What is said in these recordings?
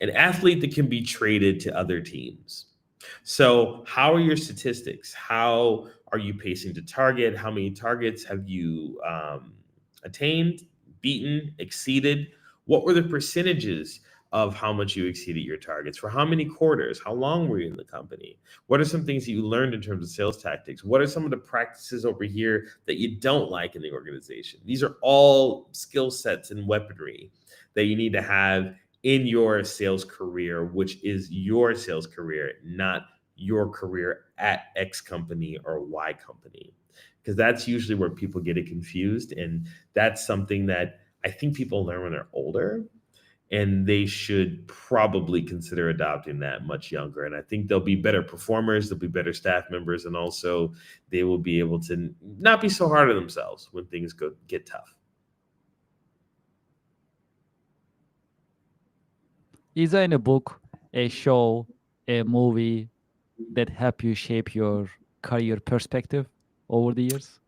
an athlete that can be traded to other teams. So, how are your statistics? How are you pacing to target? How many targets have you attained, beaten, exceeded? What were the percentages of how much you exceeded your targets? For how many quarters? How long were you in the company? What are some things that you learned in terms of sales tactics? What are some of the practices over here that you don't like in the organization? These are all skill sets and weaponry that you need to have in your sales career, which is your sales career, not your career at X company or Y company. Because that's usually where people get it confused. And that's something that I think people learn when they're older. And they should probably consider adopting that much younger. And I think they'll be better performers, they'll be better staff members, and also they will be able to not be so hard on themselves when things get tough. Is there any book, a show, a movie that help you shape your career perspective over the years?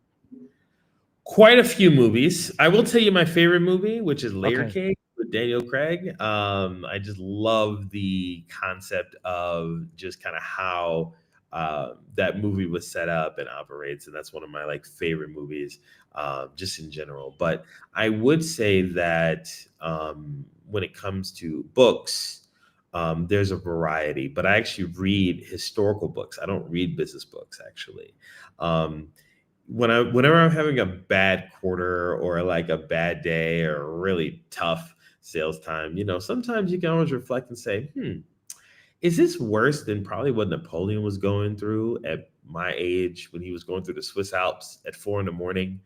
Quite a few movies. I will tell you my favorite movie, which is Layer Okay. Cake with Daniel Craig. I just love the concept of just kind of how that movie was set up and operates, and that's one of my like favorite movies, just in general. But I would say that when it comes to books, there's a variety. But I actually read historical books. I don't read business books actually. Um, whenever I'm having a bad quarter or like a bad day or a really tough sales time, sometimes you can always reflect and say, is this worse than probably what Napoleon was going through at my age when he was going through the Swiss Alps at 4 in the morning?